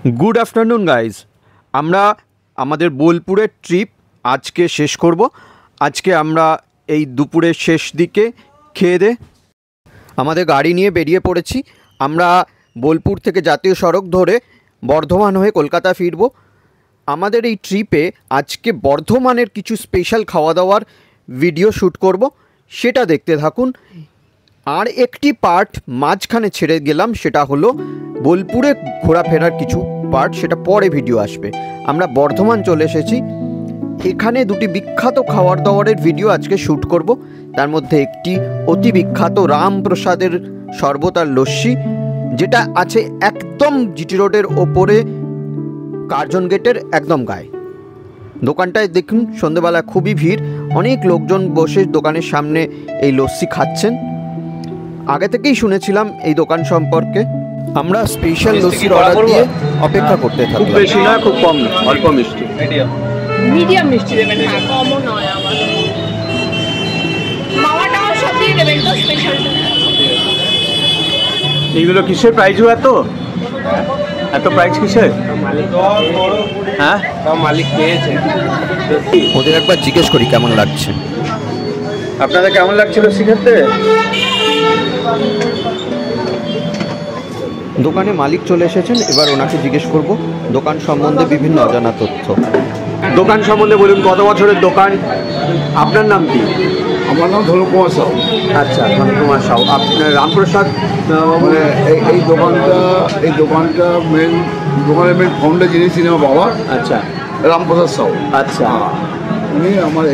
Good afternoon guys আমরা আমাদের বোলপুরের ট্রিপ আজকে শেষ করব। আজকে আমরা এই দুপুরের শেষ দিকে খেয়ে দে আমাদের গাড়ি নিয়ে বেরিয়ে পড়েছি। আমরা বোলপুর থেকে জাতীয় সড়ক ধরে বর্ধমান হয়ে কলকাতা ফিরব। আমাদের এই ট্রিপে আজকে বর্ধমানের কিছু স্পেশাল খাওয়া দাওয়ার ভিডিও শ্যুট করব, সেটা দেখতে থাকুন। আর একটি পার্ট মাঝখানে ছেড়ে গেলাম, সেটা হলো বোলপুরে ঘোরাফেরার কিছু পার্ট, সেটা পরে ভিডিও আসবে। আমরা বর্ধমান চলে এসেছি, এখানে দুটি বিখ্যাত খাওয়ার দাওয়ারের ভিডিও আজকে শ্যুট করব। তার মধ্যে একটি অতি বিখ্যাত রামপ্রসাদের শরবত আর লস্যি, যেটা আছে একদম জিটি রোডের ওপরে কার্জন গেটের একদম গায়ে। দোকানটায় দেখুন সন্ধ্যেবেলা খুবই ভিড়, অনেক লোকজন বসে দোকানের সামনে এই লস্যি খাচ্ছেন। আগে থেকেই শুনেছিলাম এই দোকান সম্পর্কে। আমরা স্পেশাল লস্যির অর্ডার দিয়ে অপেক্ষা করতে থাকি। খুব বেশি না, খুব কম না, অল্প মিষ্টি, মিডিয়াম মিষ্টি দেবেন। হ্যাঁ, কমও নয় আমার। মাওয়াটাও সব দিয়ে দেবেন তো, স্পেশাল। এইগুলো কিসের প্রাইস? এত প্রাইস কিসের? হ্যাঁ, মালিক পেয়েছে। ওদের একবার জিজ্ঞেস করি কেমন লাগছে। আপনাদের কেমন লাগছিল শিখাতে? দোকানে মালিক চলে এসেছেন, এবার ওনাকে জিজ্ঞেস করব দোকান সম্বন্ধে বিভিন্ন অজানা তথ্য। দোকান সম্বন্ধে বলুন, কত বছরের দোকান? আপনার নাম কি? আমার নাম ধনু কুমার সাউ। আচ্ছা, ধনু কুমার সাউ। আপনার রামপ্রসাদ মানে এই দোকানটা দোকানের মেন ফাউন্ডার যিনি ছিলেন আমার বাবা। আচ্ছা, রামপ্রসাদ সাউ। আচ্ছা, উনি আমার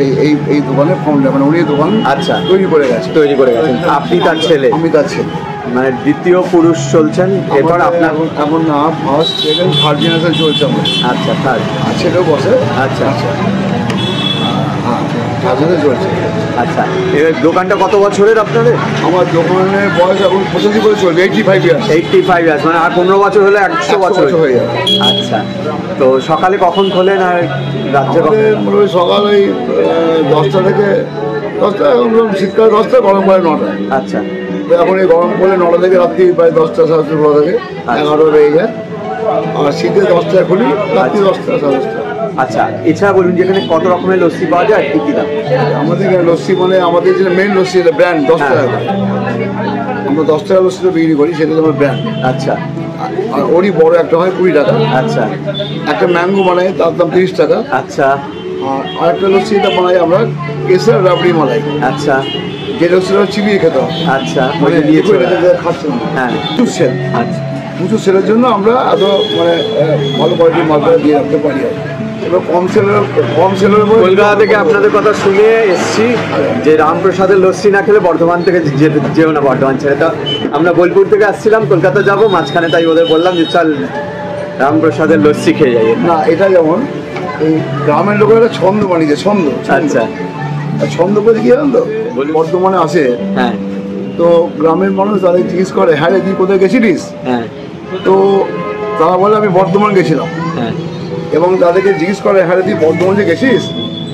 এই দোকানের ফাউন্ডার, মানে উনি দোকান আচ্ছা তৈরি করে গেছেন। আপনি তার ছেলে? আমি তার ছেলে, মানে দ্বিতীয় পুরুষ চলছেন। এরপর আপনার এখন না, ফার্স্ট সেকেন্ড থার্ড জেনারেশন চলছে আমার। আচ্ছা, থার্ড। আর ছেলেও বসে। আচ্ছা আচ্ছা, হ্যাঁ, থার্ড জেনারেশন চলছে। আচ্ছা, এবার দোকানটা কত বছরের আপনাদের? আমার দোকানের বয়স এখন 85 করে চলবে, 85 ইয়ার্স। 85 ইয়ার্স, মানে আর 15 বছর হলে 100 বছর হয়ে যাবে। আচ্ছা, তো সকালে কখন খোলেন আর রাত্রে কখন? মোটামুটি সকাল ওই 10টা থেকে 10টা, এখন শীতকালে 10টা, গরম পড়ে 9টায়। আচ্ছা, এখন এই গরম পড়লে 9টা থেকে রাত্রি প্রায় 10টা, 10:30 খোলা থাকে, 11টা বেজে যায়। আর শীতে 10টায় খুলি, রাত্রি 10টা, 10:30। আচ্ছা, এছাড়া বলুন যেখানে কত রকমের লস্যি পাওয়া যায়, কি কি দাম? আমাদের এখানে লস্যি, মানে আমাদের যে মেন লস্যি, এটা ব্র্যান্ড 10 টাকা করে। আমরা 10 টাকা লস্যিটা বিক্রি করি, সেটা আমার ব্র্যান্ড। আচ্ছা, আর ওরই বড় একটা হয় 20 টাকা। আচ্ছা, একটা ম্যাঙ্গো বানাই, তার দাম 30 টাকা। আচ্ছা, আর একটা লস্যিটা বানাই আমরা কেসার রাবড়ি মালাই। আচ্ছা, যে লস্যিটা চিবিয়ে খেতে হয়। আচ্ছা, মানে নিয়েছে। খাচ্ছে না। হ্যাঁ, প্রচুর সেল। আচ্ছা, প্রচুর সেলের জন্য আমরা এত মানে ভালো কোয়ালিটির মালটা দিয়ে রাখতে পারি। এবার কম সেলের কলকাতা থেকে আপনাদের কথা শুনে এসছি যে রামপ্রসাদের লস্যি না খেলে বর্ধমান থেকে যেও না, বর্ধমান ছেড়ে। তো আমরা বোলপুর থেকে আসছিলাম, কলকাতা যাব মাঝখানে, তাই ওদের বললাম যে চল রামপ্রসাদের লস্যি খেয়ে যাই। না, এটা যেমন এই গ্রামের লোকের একটা ছন্দ বানিয়েছে, ছন্দ। আচ্ছা, ছন্দ বলতে কি জানেন তো, বর্ধমানে আসে, হ্যাঁ, তো গ্রামের মানুষ তাদের জিজ্ঞেস করে, হ্যাঁ রে তুই কোথায় গেছিলিস? হ্যাঁ, তো তারা বলে আমি বর্ধমান গেছিলাম। হ্যাঁ, এবং তাদেরকে জিজ্ঞেস করে, হ্যাঁ রে তুই বর্ধমান যে গেছিস,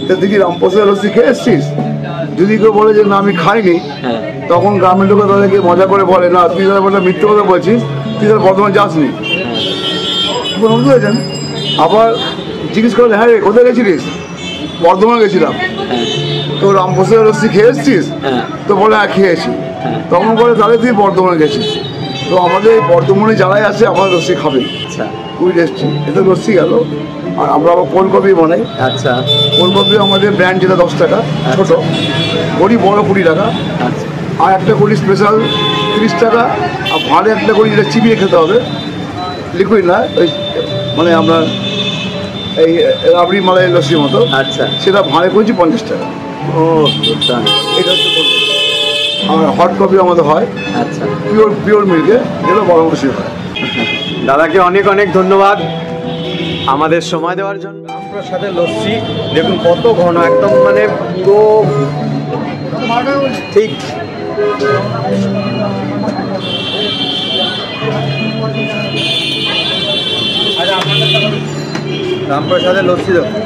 তা তুই কি রামপ্রসাদের লস্যি খেয়ে এসছিস? যদি কেউ বলে যে না আমি খাইনি, হ্যাঁ, তখন গ্রামের লোক তাদেরকে মজা করে বলে, না তুই তাদের বলে মিথ্যে কথা বলছিস, তুই তাদের বর্ধমান যাসনি। বুঝতে পেরেছেন? আবার জিজ্ঞেস করলে, হ্যাঁ রে কোথায় গেছিলিস? বর্ধমান গেছিলাম। তো রামপ্রসাদের লস্যি খেয়ে এসছিস? হ্যাঁ, তো বলে হ্যাঁ খেয়েছি। তখন বলে তাহলে তুই বর্ধমানে গেছিস। তো আমাদের বর্ধমানে যারাই আছে আমার লস্যি খাবে। আচ্ছা, খুবই টেস্টি। এটা লস্যি গেল। আর আমরা আবার ফুলকপি বানাই। আচ্ছা, ফুলকপি আমাদের ব্র্যান্ড, যেটা 10 টাকা ছোটো, করি বড় 20 টাকা। আচ্ছা, আর একটা করি স্পেশাল 30 টাকা। আর ভাড়ে একটা করি যেটা চিবিয়ে খেতে হবে, লিকুইড না, ওই মানে আমরা এই রাবড়ি মালাই লস্যির মতো। আচ্ছা, সেটা ভাড়ে করছি 50 টাকা। ও দুর্দান্ত। এটা হচ্ছে ফুলকপি। আর হট কপি আমাদের হয় আচ্ছা, পিওর মিল্কে, যেটা বড় লস্যি হয়। দাদাকে অনেক অনেক ধন্যবাদ আমাদের সময় দেওয়ার জন্য। রামপ্রসাদের লস্যি দেখুন কত ঘন, একদম মানে পুরো ঠিক। রামপ্রসাদের লস্যি দেখুন,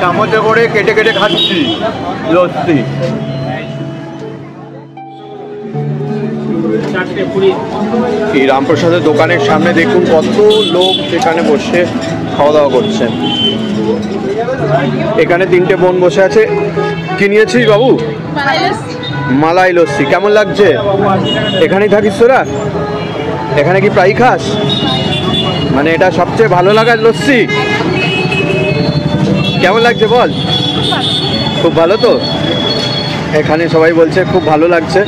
চামচে করে কেটে কেটে খাচ্ছি লস্যি। এই রামপ্রসাদের দোকানের সামনে দেখুন কত লোক এখানে বসে খাওয়া দাওয়া করছেন। এখানে 3টে বোন বসে আছে। কি নিয়েছিস বাবু? মালাই লস্যি। কেমন লাগছে? এখানেই থাকিস তোরা? এখানে কি প্রায় খাস? মানে এটা সবচেয়ে ভালো লাগার লস্যি? কেমন লাগছে বল? খুব ভালো তো? এখানে সবাই বলছে খুব ভালো লাগছে।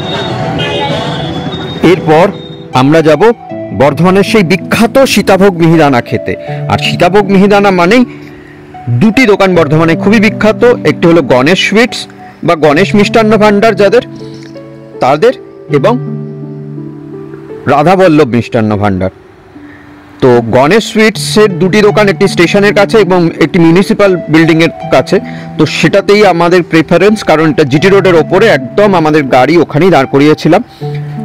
এরপর আমরা যাব বর্ধমানের সেই বিখ্যাত সীতাভোগ মিহিদানা খেতে। আর সীতাভোগ মিহিদানা মানেই 2টি দোকান বর্ধমানে খুবই বিখ্যাত। একটি হলো গণেশ সুইটস বা গণেশ মিষ্টান্ন ভাণ্ডার যাদের, তাদের, এবং রাধাবল্লভ মিষ্টান্ন ভাণ্ডার। তো গণেশ সুইটসের 2টি দোকান, একটি স্টেশনের কাছে এবং একটি মিউনিসিপ্যাল বিল্ডিংয়ের কাছে। তো সেটাতেই আমাদের প্রেফারেন্স, কারণ এটা জিটি রোডের ওপরে একদম, আমাদের গাড়ি ওখানেই দাঁড় করিয়েছিলাম।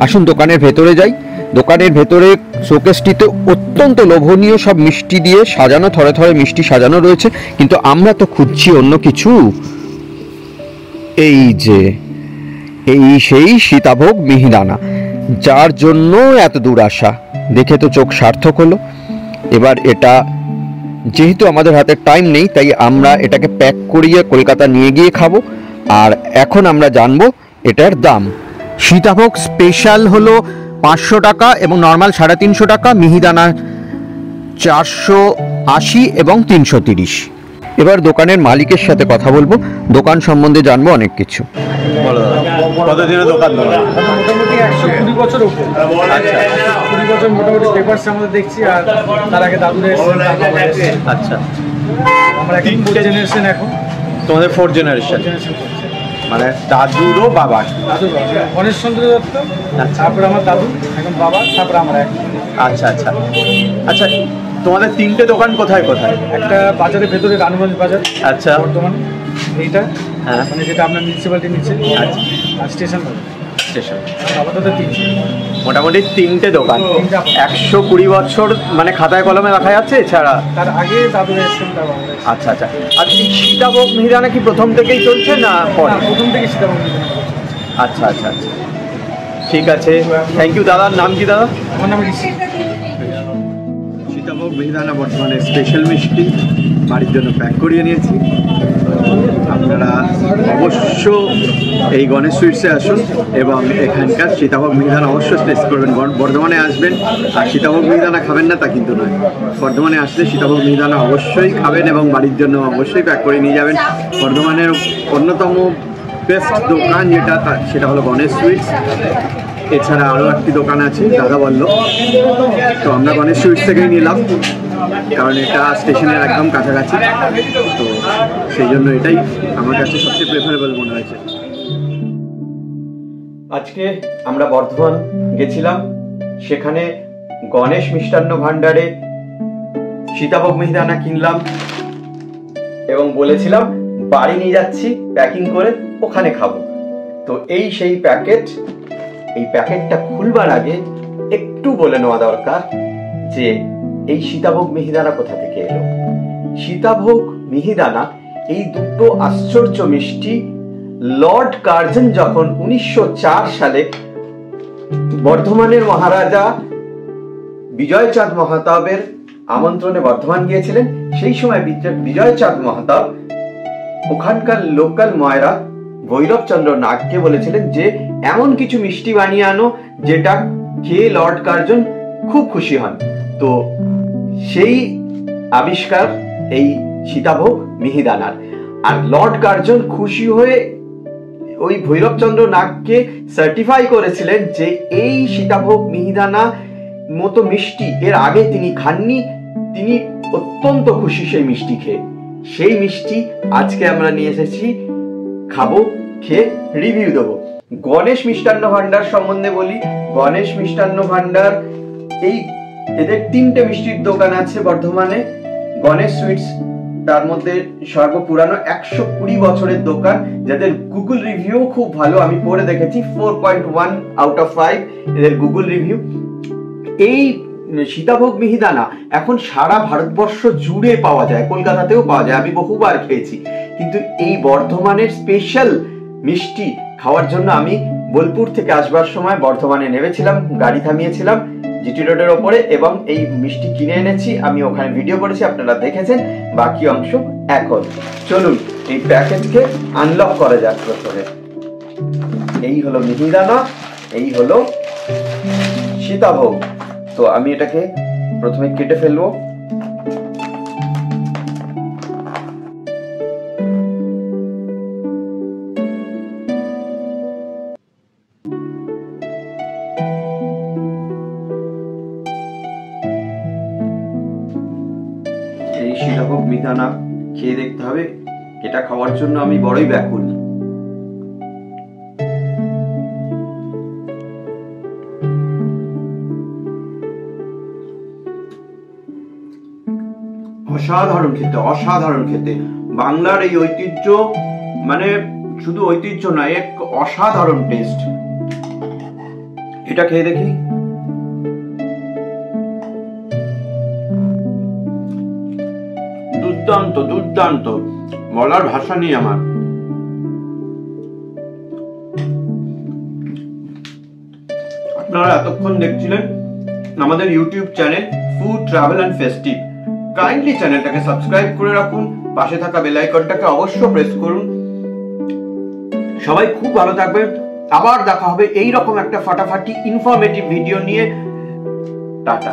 আসুন দোকানের ভেতরে যাই। দোকানের ভেতরে শোকেসটিতে অত্যন্ত লোভনীয় সব মিষ্টি দিয়ে সাজানো, থরে থরে মিষ্টি সাজানো রয়েছে। কিন্তু আমরা তো খুঁজছি অন্য কিছু। এই যে সেই সীতাভোগ মিহিদানা, যার জন্য এত দূর আসা। দেখে তো চোখ সার্থক হলো। এবার এটা যেহেতু আমাদের হাতে টাইম নেই, তাই আমরা এটাকে প্যাক করিয়ে কলকাতা নিয়ে গিয়ে খাবো। আর এখন আমরা জানবো এটার দাম। সীতাভোগ স্পেশাল হলো 500 টাকা এবং নর্মাল 350 টাকা। মিহিদানা 480 এবং 330। এবার দোকানের মালিকের সাথে কথা বলবো, দোকান সম্বন্ধে জানবো অনেক কিছু। কতদিনের দোকান তোমার? মোটামুটি 120 বছর উপর। আচ্ছা, 20 বছর মোটামুটি পেপারস আমাদের দেখছি। আর তার আগে দাদুরা এসেছেন। আচ্ছা, আমরা এখন 4 জেনারেশন। এখন তোমাদের 4 জেনারেশন, মানে দাদুরও বাবার? দাদু গণেশ চন্দ্র দত্ত, তারপরে আমার দাদু, এখন বাবা, তারপরে আমরা। আচ্ছা আচ্ছা আচ্ছা, তোমাদের 3টে দোকান কোথায় কোথায়? একটা বাজারের ভেতরে, রানুগঞ্জ বাজার। আচ্ছা, বর্তমানে এইটা, হ্ঁ, মানে যেটা আপনার মিউনিসিপ্যালিটি নিচ্ছে। আচ্ছা, আর স্টেশন বাজার, স্টেশন। আপাতত 3। মোটামুটি 3টে দোকান। 120 বছর মানে খাতায় কলমে রাখা যাচ্ছে। এছাড়া তার আগে দাদুরা এসেছেন, তারপর আমরা। আচ্ছা আচ্ছা। আর এই সীতাভোগ মিহিদানা কি প্রথম থেকেই চলছে না পরে? প্রথম থেকে সীতাভোগ। আচ্ছা আচ্ছা আচ্ছা, ঠিক আছে, থ্যাংক ইউ। দাদার নাম কি দাদা? আমার নাম ঋষি। সীতাভোগ মিহিদানা বর্তমানে স্পেশাল মিষ্টি বাড়ির জন্য প্যাক করিয়ে নিয়েছি। আপনারা অবশ্য এই গণেশ সুইটসে আসুন এবং এখানকার সীতাভোগ মিহিদানা অবশ্যই টেস্ট করবেন। বর্ধমানে আসবেন আর সীতাভোগ মিহিদানা খাবেন না তা কিন্তু নয়। বর্ধমানে আসলে সীতাভোগ মিহিদানা অবশ্যই খাবেন এবং বাড়ির জন্য অবশ্যই প্যাক করে নিয়ে যাবেন। বর্ধমানের অন্যতম বেস্ট দোকান যেটা, সেটা হলো গণেশ সুইটস। এছাড়া আরও একটি দোকান আছে রাধাবল্লভ। তো আমরা গণেশ সুইটস থেকেই নিলাম, কারণ এটা স্টেশনের একদম কাছাকাছি। তো সেই জন্য এটাই আমার কাছে সবচেয়ে প্রেফারেবল মনে হয়েছে। আজকে আমরা বর্ধমান গেছিলাম, সেখানে গণেশ মিষ্টান্ন ভাণ্ডারে সীতাভোগ মিহিদানা কিনলাম এবং বলেছিলাম বাড়ি নিয়ে যাচ্ছি প্যাকিং করে, ওখানে খাবো। তো এই সেই প্যাকেট। এই প্যাকেটটা খুলবার আগে একটু বলে নেওয়া দরকার যে এই সীতাভোগ মিহিদানা কোথা থেকে এলো। সীতাভোগ মিহিদানা এই 2টো আশ্চর্য মিষ্টি লর্ড কার্জন যখন 1904 সালে বর্ধমানের মহারাজা বিজয়চাঁদ মহাতাবের আমন্ত্রণে বর্ধমান গিয়েছিলেন, সেই সময় বিজয়চাঁদ মহাতাব ওখানকার লোকাল ময়রা ভৈরবচন্দ্র নাগকে বলেছিলেন যে এমন কিছু মিষ্টি বানিয়ে আনো যেটা খেয়ে লর্ড কার্জন খুব খুশি হন। তো সেই আবিষ্কার এই সীতাভোগ মিহিদানার। আর লর্ড কার্জন খুশি হয়ে ওই ভৈরবচন্দ্র নাগকে সার্টিফাই করেছিলেন যে এই সীতাভোগ মিহিদানা মতো মিষ্টি এর আগে তিনি খাননি। তিনি অত্যন্ত খুশি সেই মিষ্টি খেয়ে। সেই মিষ্টি আজকে আমরা নিয়ে এসেছি, খাবো, খেয়ে রিভিউ দেবো। গণেশ মিষ্টান্ন ভাণ্ডার সম্বন্ধে বলি। গণেশ মিষ্টান্ন ভাণ্ডার এদের 3টে মিষ্টির দোকান আছে বর্ধমানে। গণেশ সুইটস তার মধ্যে সর্বপুরানো 120 বছরের দোকান, যাদের গুগল রিভিউ খুব ভালো। আমি পড়ে দেখেছি 4.1 আউট অফ 5 এদের গুগল রিভিউ। এই সীতাভোগ মিহিদানা এখন সারা ভারতবর্ষ জুড়ে পাওয়া যায়, কলকাতাতেও পাওয়া যায়, আমি বহুবার খেয়েছি। কিন্তু এই বর্ধমানের স্পেশাল মিষ্টি খাওয়ার জন্য আমি বোলপুর থেকে আসবার সময় বর্ধমানে নেমেছিলাম, গাড়ি থামিয়েছিলাম জিটি রোডের ওপরে এবং এই মিষ্টি কিনে এনেছি। আমি ওখানে ভিডিও করেছি, আপনারা দেখেছেন। বাকি অংশ এখন চলুন এই প্যাকেজকে আনলক করা যাক। প্রথমে এই হলো মিহিদানা, এই হলো সীতাভোগ। তো আমি এটাকে প্রথমে কেটে ফেলবো। এই সীতাভোগ মিহিদানা খেয়ে দেখতে হবে, এটা খাওয়ার জন্য আমি বড়ই ব্যাকুল। অসাধারণ খেতে, অসাধারণ খেতে। বাংলার এই ঐতিহ্য, মানে শুধু ঐতিহ্য নয়, এক অসাধারণ টেস্ট। এটা খেয়ে দেখি। দুর্দান্ত, দুর্দান্ত, বলার ভাষা নেই আমার। আপনারা এতক্ষণ দেখছিলেন আমাদের YouTube channel Food Travel and Festive. Kindly চ্যানেলটাকে সাবস্ক্রাইব করে রাখুন, পাশে থাকা বেল আইকনটাকে অবশ্য প্রেস করুন। সবাই খুব ভালো থাকবেন। আবার দেখা হবে এই রকম একটা ফাটাফাটি ইনফরমেটিভ ভিডিও নিয়ে। টাটা।